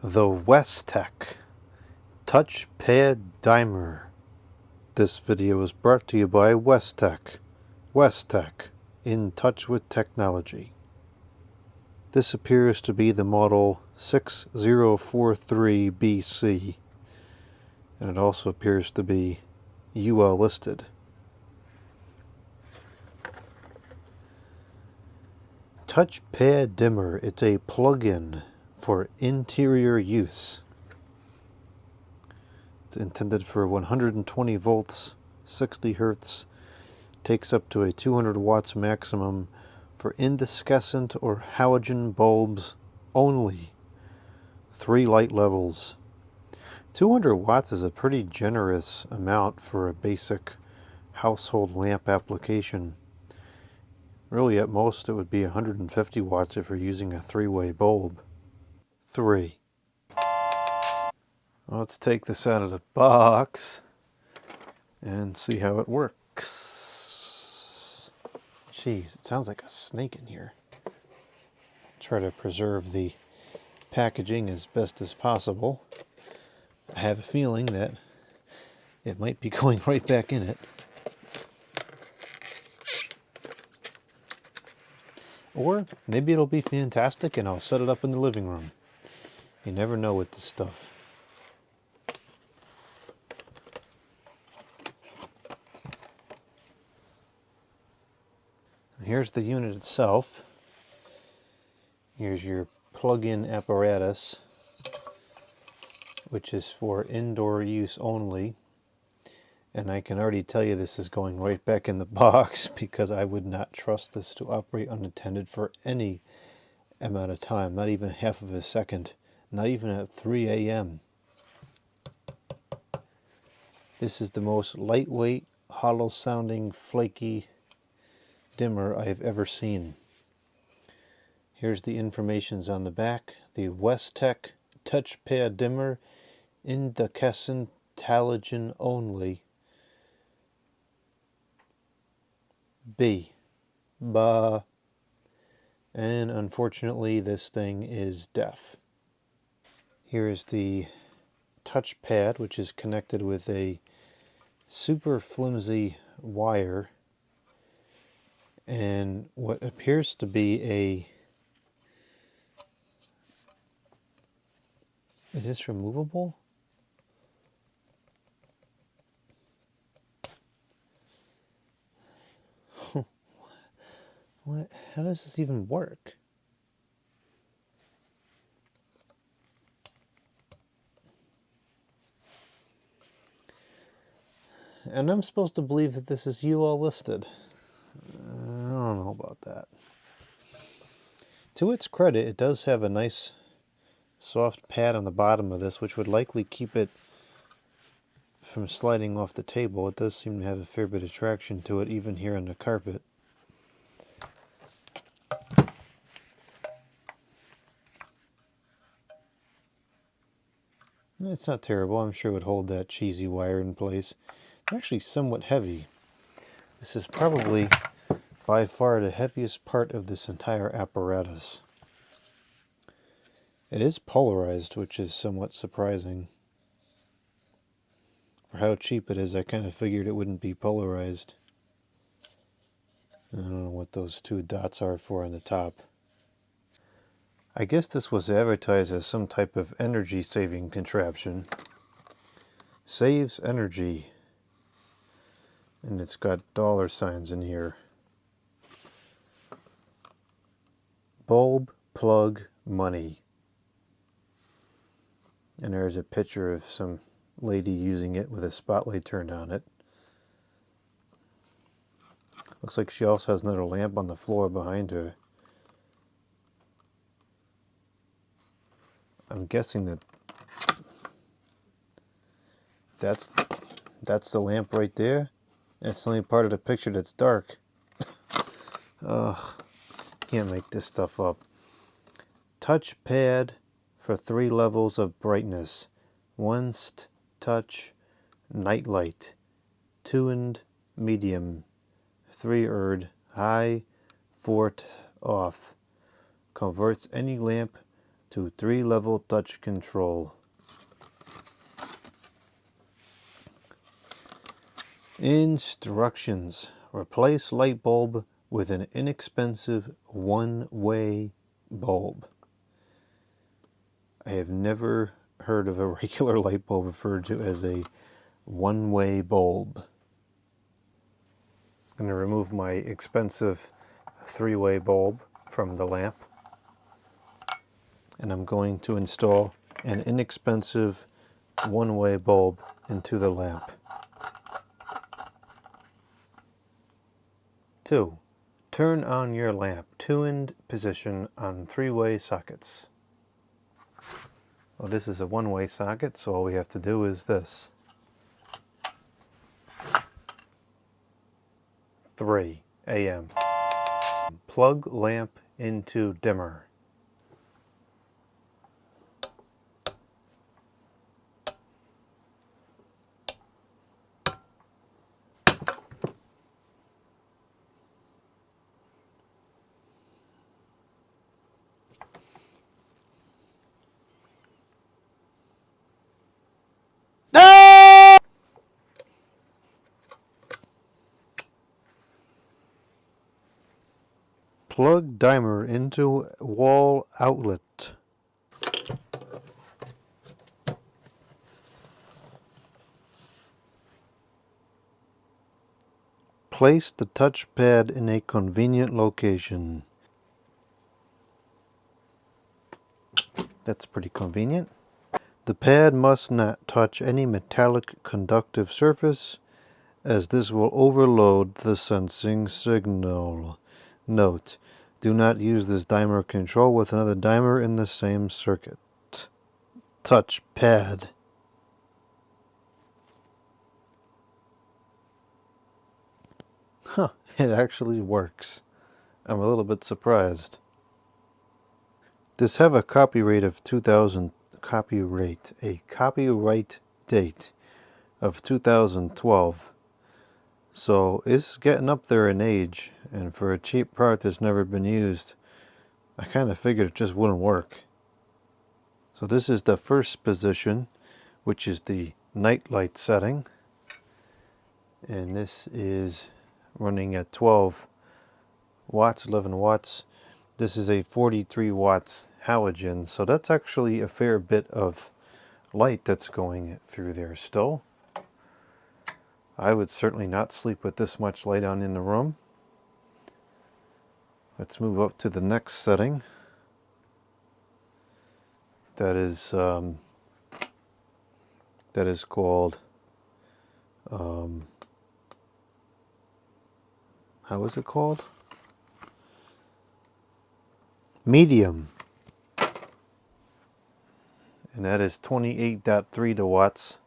The Westek Touch Pad Dimmer. This video is brought to you by Westek. Westek, in touch with technology. This appears to be the model 6043 BC, and it also appears to be UL listed. Touch Pad Dimmer. It's a plug-in for interior use. It's intended for 120 volts, 60 hertz, takes up to a 200 watts maximum for incandescent or halogen bulbs only. 3 light levels. 200 watts is a pretty generous amount for a basic household lamp application. Really, at most, it would be 150 watts if you're using a 3-way bulb. 3. Let's take this out of the box and see how it works. Jeez, it sounds like a snake in here. Try to preserve the packaging as best as possible. I have a feeling that it might be going right back in it. Or maybe it'll be fantastic and I'll set it up in the living room. You never know with this stuff. Here's the unit itself. Here's your plug-in apparatus, which is for indoor use only. And I can already tell you this is going right back in the box because I would not trust this to operate unattended for any amount of time, not even half of a second, not even at 3 a.m. This is the most lightweight, hollow sounding, flaky dimmer I have ever seen. Here's the informations on the back. The Westek Touch Pad Dimmer, incandescent halogen only. Bah. And unfortunately this thing is deaf. Here is the touch pad, which is connected with a super flimsy wire and what appears to be a... Is this removable? What? How does this even work? And I'm supposed to believe that this is UL listed. I don't know about that. To its credit, it does have a nice soft pad on the bottom of this, which would likely keep it from sliding off the table. It does seem to have a fair bit of traction to it, even here on the carpet. It's not terrible. I'm sure it would hold that cheesy wire in place. It's actually somewhat heavy. This is probably by far the heaviest part of this entire apparatus. It is polarized, which is somewhat surprising. For how cheap it is, I kind of figured it wouldn't be polarized. I don't know what those 2 dots are for on the top. I guess this was advertised as some type of energy saving contraption. Saves energy. And it's got dollar signs in here. Bulb, plug, money. And there's a picture of some lady using it with a spotlight turned on it. Looks like she also has another lamp on the floor behind her. I'm guessing that that's the lamp right there. That's the only part of the picture that's dark. Ugh, can't make this stuff up. Touch pad for 3 levels of brightness. 1 touch, night light. 2 medium. 3 high. 4 off. Converts any lamp to 3-level touch control. Instructions. Replace light bulb with an inexpensive one-way bulb. I have never heard of a regular light bulb referred to as a one-way bulb. I'm going to remove my expensive 3-way bulb from the lamp, and I'm going to install an inexpensive one-way bulb into the lamp. 2. Turn on your lamp tuned position on 3-way sockets. Well, this is a one-way socket, so all we have to do is this. 3 a.m. Plug lamp into dimmer. Plug dimmer into wall outlet. Place the touchpad in a convenient location. That's pretty convenient. The pad must not touch any metallic conductive surface, as this will overload the sensing signal. Note: do not use this dimmer control with another dimmer in the same circuit. Touch pad. Huh, it actually works. I'm a little bit surprised. This have a copyright of 2000, a copyright date of 2012. So it's getting up there in age, and for a cheap product that's never been used, I kind of figured it just wouldn't work. So this is the first position, which is the night light setting, and this is running at 12 watts, 11 watts. This is a 43 watts halogen, so that's actually a fair bit of light that's going through there still. I would certainly not sleep with this much light on in the room. Let's move up to the next setting. That is called how is it called? Medium. And that is 28.3 watts.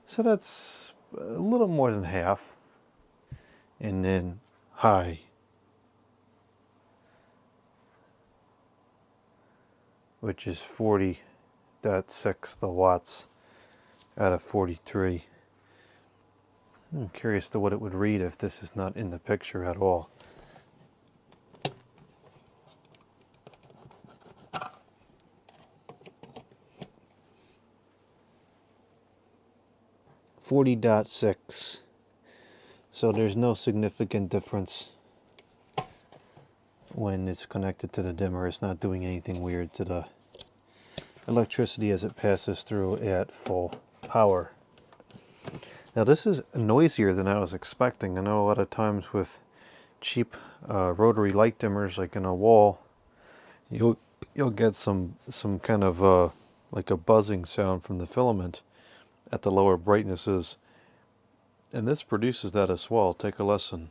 So that's a little more than half. And then high. Which is 40.6 watts out of 43. I'm curious to what it would read if this is not in the picture at all. .6. So there's no significant difference when it's connected to the dimmer. It's not doing anything weird to the electricity as it passes through at full power. Now this is noisier than I was expecting. I know a lot of times with cheap rotary light dimmers, like in a wall, you'll get some kind of like a buzzing sound from the filament at the lower brightnesses, and this produces that as well. Take a listen.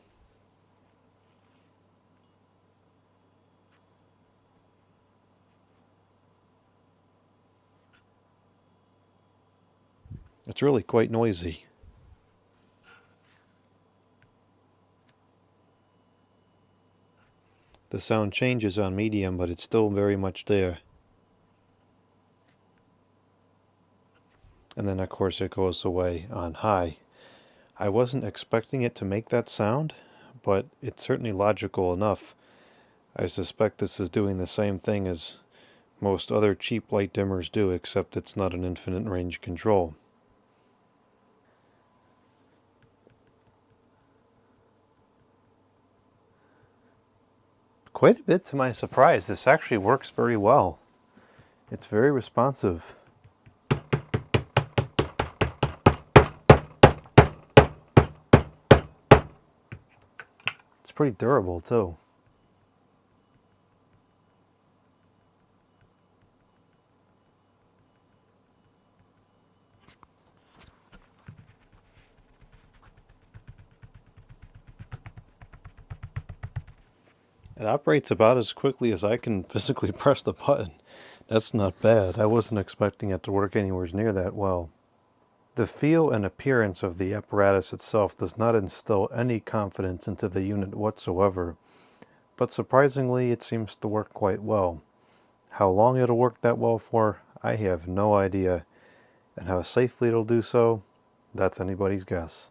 It's really quite noisy. The sound changes on medium, but it's still very much there. And then of course it goes away on high. I wasn't expecting it to make that sound, but it's certainly logical enough. I suspect this is doing the same thing as most other cheap light dimmers do, except it's not an infinite range control. Quite a bit to my surprise, this actually works very well. It's very responsive. It's pretty durable too. It operates about as quickly as I can physically press the button. That's not bad. I wasn't expecting it to work anywhere near that well. The feel and appearance of the apparatus itself does not instill any confidence into the unit whatsoever, but surprisingly it seems to work quite well. How long it'll work that well for, I have no idea, and how safely it'll do so, that's anybody's guess.